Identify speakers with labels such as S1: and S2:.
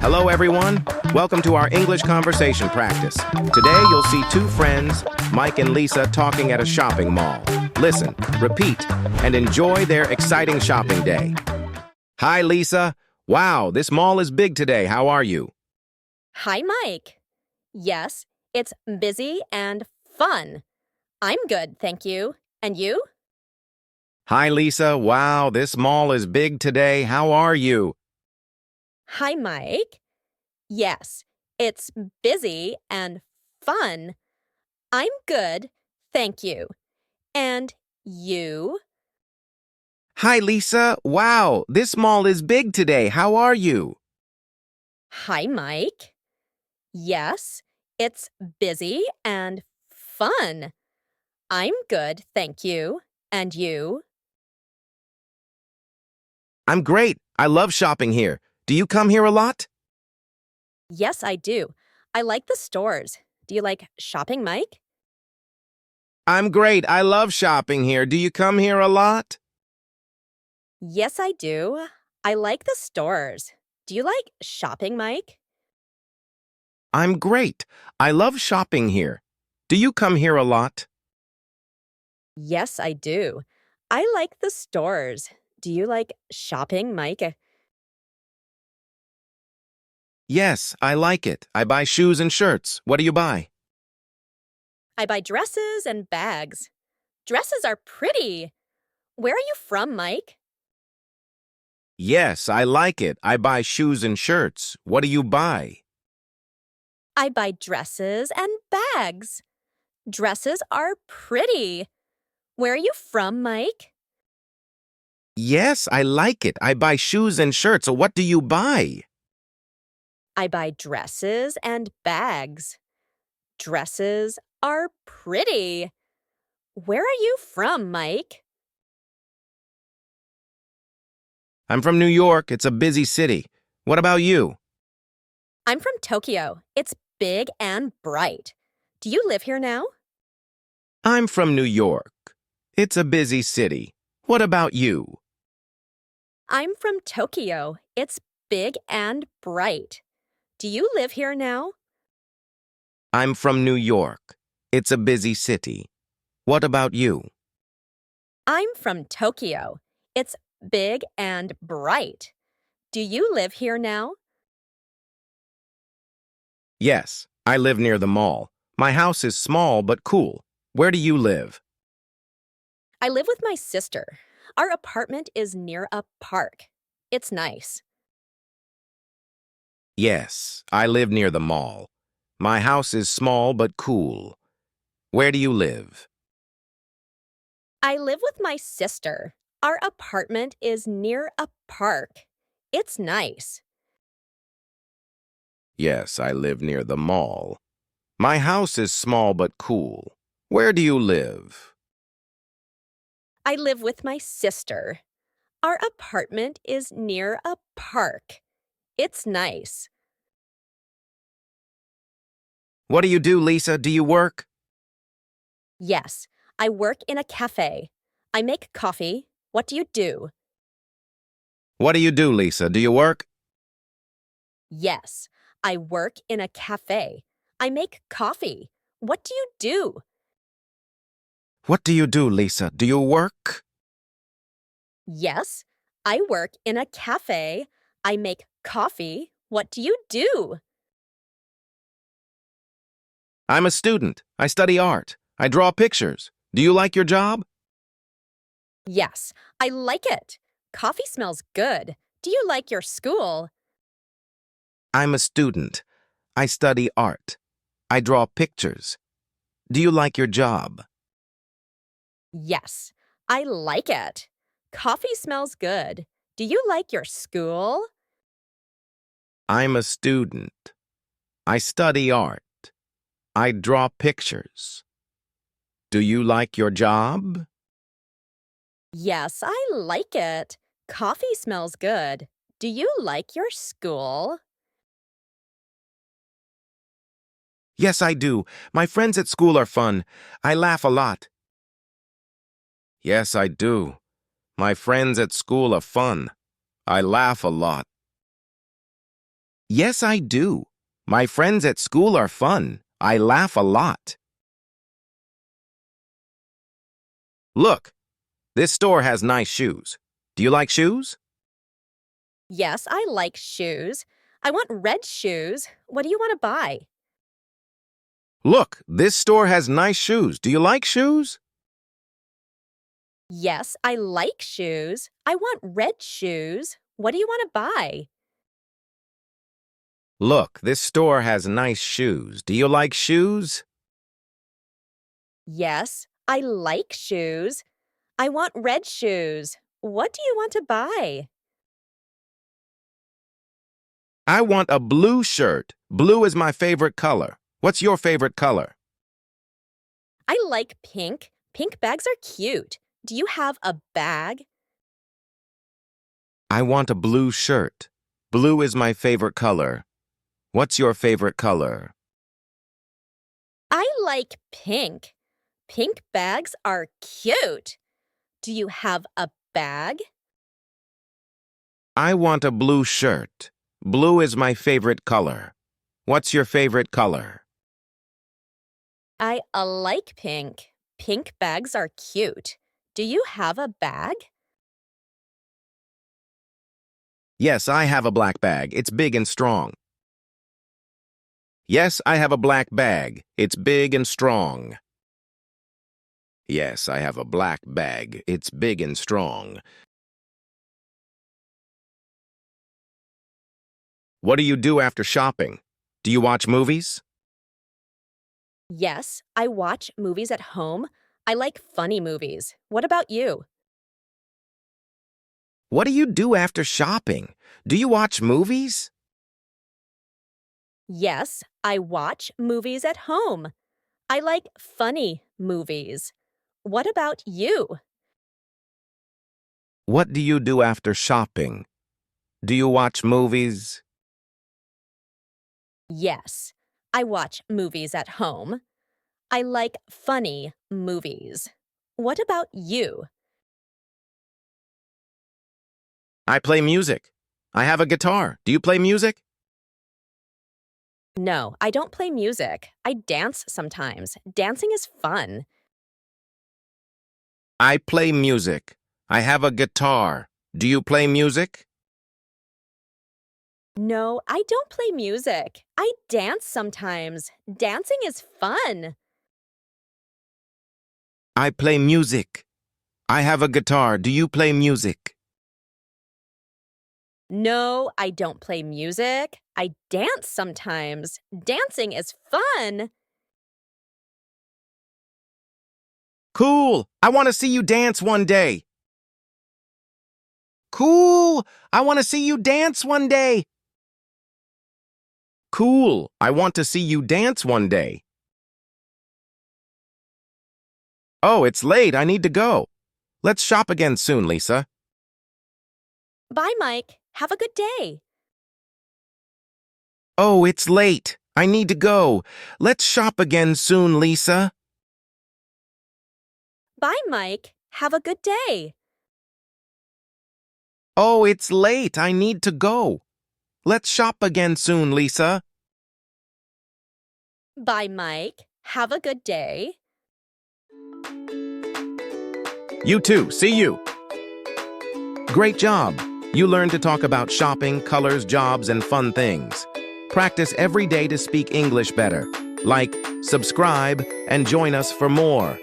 S1: Hello, everyone. Welcome to our English conversation practice. Today, you'll see two friends, Mike and Lisa, talking at a shopping mall. Listen, repeat, and enjoy their exciting shopping day. Hi, Lisa. Wow, this mall is big today. How are you?
S2: Hi, Mike. Yes, it's busy and fun. I'm good, thank you. And you?
S1: Hi, Lisa. Wow, this mall is big today. How are you?
S2: Hi, Mike. Yes, it's busy and fun. I'm good, thank you. And you?
S1: Hi, Lisa. Wow, this mall is big today. How are you?
S2: Hi, Mike. Yes, it's busy and fun. I'm good, thank you. And you?
S1: I'm great. I love shopping here. Do you come here a lot?
S2: Yes, I do. I like the stores. Do you like shopping, Mike?
S1: I'm great. I love shopping here. Do you come here a lot?
S2: Yes, I do. I like the stores. Do you like shopping, Mike?
S1: I'm great. I love shopping here. Do you come here a lot?
S2: Yes, I do. I like the stores. Do you like shopping, Mike?
S1: Yes, I like it. I buy shoes and shirts. What do you buy?
S2: I buy dresses and bags. Dresses are pretty. Where are you from, Mike?
S1: Yes, I like it. I buy shoes and shirts. What do you buy?
S2: I buy dresses and bags. Dresses are pretty. Where are you from, Mike?
S1: Yes, I like it. I buy shoes and shirts. So what do you buy?
S2: I buy dresses and bags. Dresses are pretty. Where are you from, Mike?
S1: I'm from New York. It's a busy city. What about you?
S2: I'm from Tokyo. It's big and bright. Do you live here now?
S1: I'm from New York. It's a busy city. What about you?
S2: I'm from Tokyo. It's big and bright. Do you live here now?
S1: I'm from New York. It's a busy city. What about you?
S2: I'm from Tokyo. It's big and bright. Do you live here now?
S1: Yes, I live near the mall. My house is small but cool. Where do you live?
S2: I live with my sister. Our apartment is near a park. It's nice.
S1: Yes, I live near the mall. My house is small but cool. Where do you live?
S2: I live with my sister. Our apartment is near a park. It's nice.
S1: Yes, I live near the mall. My house is small but cool. Where do you live?
S2: I live with my sister. Our apartment is near a park. It's nice.
S1: What do you do, Lisa? Do you work?
S2: Yes, I work in a cafe. I make coffee. What do you do?
S1: What do you do, Lisa? Do you work?
S2: Yes, I work in a cafe. I make coffee. What do you do?
S1: What do you do, Lisa? Do you work?
S2: Yes, I work in a cafe. I make coffee. What do you do?
S1: I'm a student. I study art. I draw pictures. Do you like your job?
S2: Yes, I like it. Coffee smells good. Do you like your school?
S1: I'm a student. I study art. I draw pictures. Do you like your job?
S2: Yes, I like it. Coffee smells good. Do you like your school?
S1: I'm a student. I study art. I draw pictures. Do you like your job?
S2: Yes, I like it. Coffee smells good. Do you like your school?
S1: Yes, I do. My friends at school are fun. I laugh a lot. Yes, I do. My friends at school are fun. I laugh a lot. Yes, I do. My friends at school are fun. I laugh a lot. Look, this store has nice shoes. Do you like shoes?
S2: Yes, I like shoes. I want red shoes. What do you want to buy?
S1: Look, this store has nice shoes. Do you like shoes?
S2: Yes, I like shoes. I want red shoes. What do you want to buy?
S1: Look, this store has nice shoes. Do you like shoes?
S2: Yes, I like shoes. I want red shoes. What do you want to buy?
S1: I want a blue shirt. Blue is my favorite color. What's your favorite color?
S2: I like pink. Pink bags are cute. Do you have a bag?
S1: I want a blue shirt. Blue is my favorite color. What's your favorite color?
S2: I like pink. Pink bags are cute. Do you have a bag?
S1: I want a blue shirt. Blue is my favorite color. What's your favorite color?
S2: I like pink. Pink bags are cute. Do you have a bag?
S1: Yes, I have a black bag. It's big and strong. Yes, I have a black bag. It's big and strong. Yes, I have a black bag. It's big and strong. What do you do after shopping? Do you watch movies?
S2: Yes, I watch movies at home. I like funny movies. What about you?
S1: What do you do after shopping? Do you watch movies?
S2: Yes, I watch movies at home. I like funny movies. What about you?
S1: What do you do after shopping? Do you watch movies?
S2: Yes, I watch movies at home. I like funny movies. What about you?
S1: I play music. I have a guitar. Do you play music?
S2: No, I don't play music. I dance sometimes. Dancing is fun.
S1: I play music. I have a guitar. Do you play music?
S2: No, I don't play music. I dance sometimes. Dancing is fun.
S1: I play music. I have a guitar. Do you play music?
S2: No, I don't play music. I dance sometimes. Dancing is fun.
S1: Cool! I want to see you dance one day. Cool! I want to see you dance one day. Cool! I want to see you dance one day. Oh, it's late. I need to go. Let's shop again soon, Lisa.
S2: Bye, Mike. Have a good day.
S1: Oh, it's late. I need to go. Let's shop again soon, Lisa.
S2: Bye, Mike. Have a good day.
S1: Oh, it's late. I need to go. Let's shop again soon, Lisa.
S2: Bye, Mike. Have a good day.
S1: You too. See you. Great job. You learned to talk about shopping, colors, jobs, and fun things. Practice every day to speak English better. Like, subscribe, and join us for more.